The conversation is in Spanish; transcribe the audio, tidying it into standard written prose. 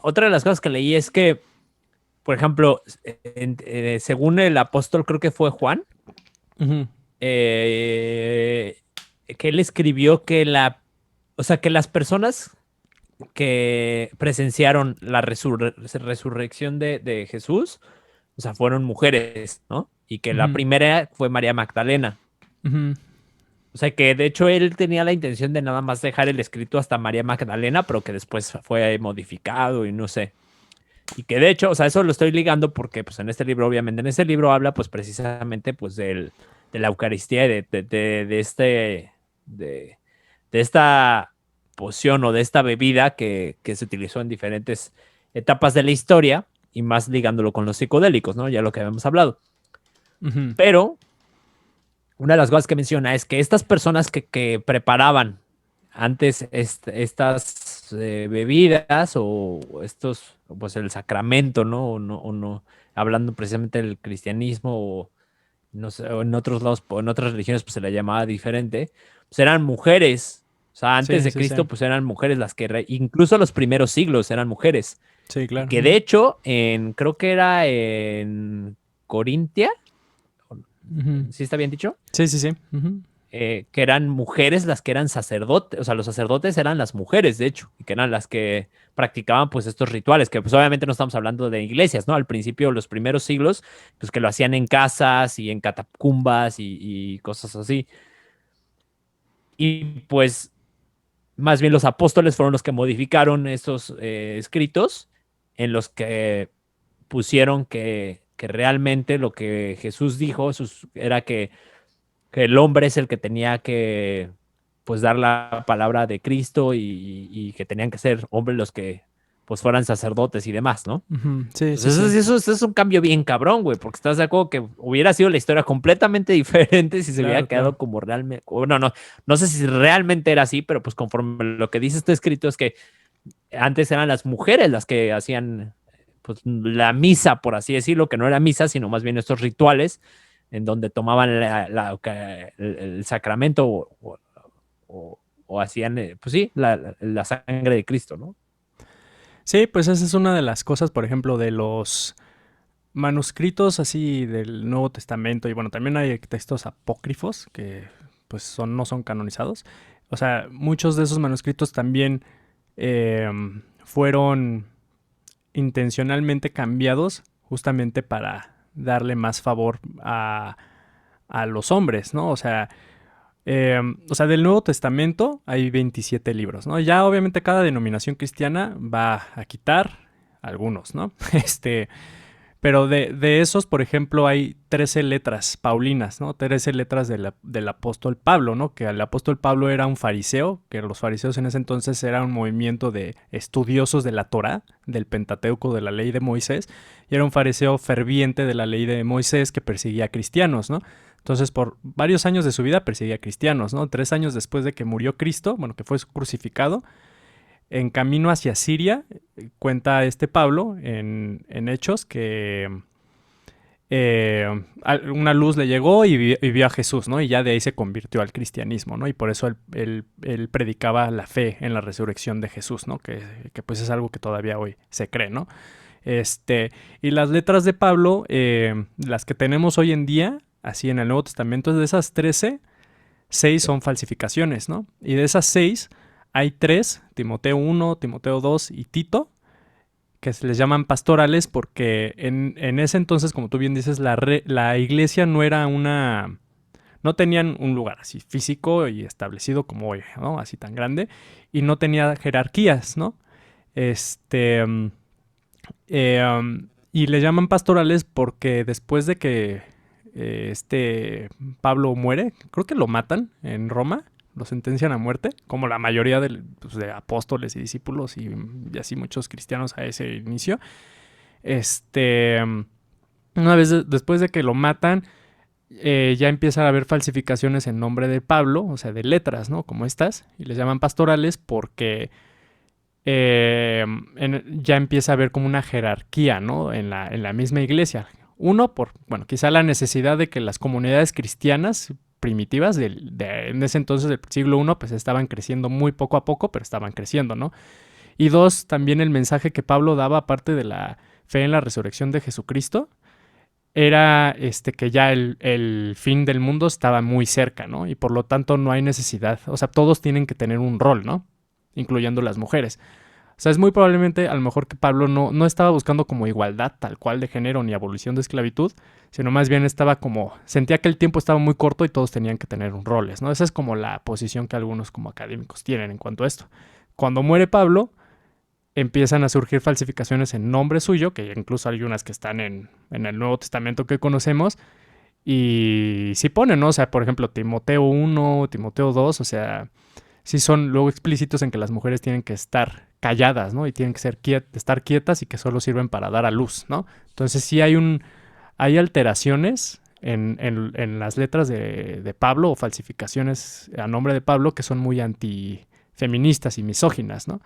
Otra de las cosas que leí es que, por ejemplo, según el apóstol, creo que fue Juan, Ujú. eh, que él escribió que o sea, que las personas que presenciaron la resurrección de Jesús, o sea, fueron mujeres, ¿no? Y que la Ujú. primera fue María Magdalena. Ujú. O sea, que de hecho él tenía la intención de nada más dejar el escrito hasta María Magdalena, pero que después fue modificado y no sé. Y que de hecho, o sea, eso lo estoy ligando porque pues en este libro, obviamente, en este libro habla pues precisamente pues de la Eucaristía y de, de esta poción o de esta bebida que se utilizó en diferentes etapas de la historia y más ligándolo con los psicodélicos, ¿no? Ya lo que habíamos hablado. Ujú. Pero una de las cosas que menciona es que estas personas que preparaban antes estas bebidas o estos, pues el sacramento, ¿no? O no, hablando precisamente del cristianismo o no sé, o en otros lados, o en otras religiones, pues se le llamaba diferente, pues eran mujeres. O sea, antes Sí, de sí, sí. Cristo, pues eran mujeres las incluso los primeros siglos eran mujeres. Sí, Y claro. que de Ujú. hecho, creo que era en Corintia, Ujú. ¿sí está bien dicho? Sí, sí, sí. Ujú. Que eran mujeres las que eran sacerdotes, o sea, los sacerdotes eran las mujeres, de hecho, y que eran las que practicaban pues estos rituales, que pues obviamente no estamos hablando de iglesias, ¿no? Al principio, los primeros siglos, pues que lo hacían en casas y en catacumbas y cosas así. Y pues más bien los apóstoles fueron los que modificaron estos escritos en los que pusieron que realmente lo que Jesús dijo era que el hombre es el que tenía que pues dar la palabra de Cristo y que tenían que ser hombres los que pues fueran sacerdotes y demás, ¿no? Ujú. Sí, Pues sí, sí. eso es un cambio bien cabrón, güey, porque estás de acuerdo que hubiera sido la historia completamente diferente si se hubiera Claro, claro. quedado como realmente, no, no, no sé si realmente era así, pero pues conforme lo que dice este escrito es que antes eran las mujeres las que hacían pues la misa, por así decirlo, que no era misa, sino más bien estos rituales en donde tomaban el sacramento o, o hacían, pues sí, la sangre de Cristo, ¿no? Sí, pues esa es una de las cosas, por ejemplo, de los manuscritos así del Nuevo Testamento y bueno, también hay textos apócrifos que pues no son canonizados. O sea, muchos de esos manuscritos también eh, fueron intencionalmente cambiados justamente para darle más favor a los hombres, ¿no? O sea, del Nuevo Testamento hay 27 libros, ¿no? Ya obviamente cada denominación cristiana va a quitar algunos, ¿no? Pero de esos, por ejemplo, hay 13 letras paulinas, ¿no? 13 letras del apóstol Pablo, ¿no? Que el apóstol Pablo era un fariseo, que los fariseos en ese entonces era un movimiento de estudiosos de la Torá, del Pentateuco, de la ley de Moisés, y era un fariseo ferviente de la ley de Moisés que perseguía a cristianos, ¿no? Entonces, por varios años de su vida perseguía a cristianos, ¿no? 3 años después de que murió Cristo, bueno, que fue crucificado, en camino hacia Siria, cuenta este Pablo en Hechos que una luz le llegó y vio a Jesús, ¿no? Y ya de ahí se convirtió al cristianismo, ¿no? Y por eso él predicaba la fe en la resurrección de Jesús, ¿no? Que pues es algo que todavía hoy se cree, ¿no? Y las letras de Pablo, las que tenemos hoy en día, así en el Nuevo Testamento, de esas 13, 6 son falsificaciones, ¿no? Y de esas 6 hay 3, Timoteo 1, Timoteo 2 y Tito, que se les llaman pastorales porque en ese entonces, como tú bien dices, la iglesia no era una... No tenían un lugar así físico y establecido como hoy, ¿no? Así tan grande. Y no tenía jerarquías, ¿no? Este... y le llaman pastorales porque después de que Pablo muere, creo que lo matan en Roma, lo sentencian a muerte, como la mayoría pues, de apóstoles y discípulos y así muchos cristianos a ese inicio. Este, una vez después de que lo matan, ya empiezan a haber falsificaciones en nombre de Pablo, o sea, de letras, ¿no? Como estas, y les llaman pastorales porque ya empieza a haber como una jerarquía, ¿no? En la misma iglesia. Uno, bueno, quizá la necesidad de que las comunidades cristianas primitivas en ese entonces del siglo I pues estaban creciendo muy poco a poco, pero estaban creciendo, ¿no? Y dos, también el mensaje que Pablo daba, aparte de la fe en la resurrección de Jesucristo, era que ya el fin del mundo estaba muy cerca, ¿no? Y por lo tanto no hay necesidad, o sea, todos tienen que tener un rol, ¿no? Incluyendo las mujeres. O sea, es muy probablemente a lo mejor que Pablo no estaba buscando como igualdad tal cual de género ni abolición de esclavitud, sino más bien estaba como, sentía que el tiempo estaba muy corto y todos tenían que tener un roles, ¿no? Esa es como la posición que algunos como académicos tienen en cuanto a esto. Cuando muere Pablo, empiezan a surgir falsificaciones en nombre suyo, que incluso hay unas que están en el Nuevo Testamento que conocemos, y sí ponen, ¿no? O sea, por ejemplo, Timoteo 1, Timoteo 2, o sea, sí son luego explícitos en que las mujeres tienen que estar calladas, ¿no? Y tienen que estar quietas y que solo sirven para dar a luz, ¿no? Entonces sí hay alteraciones en las letras de Pablo o falsificaciones a nombre de Pablo que son muy antifeministas y misóginas, ¿no?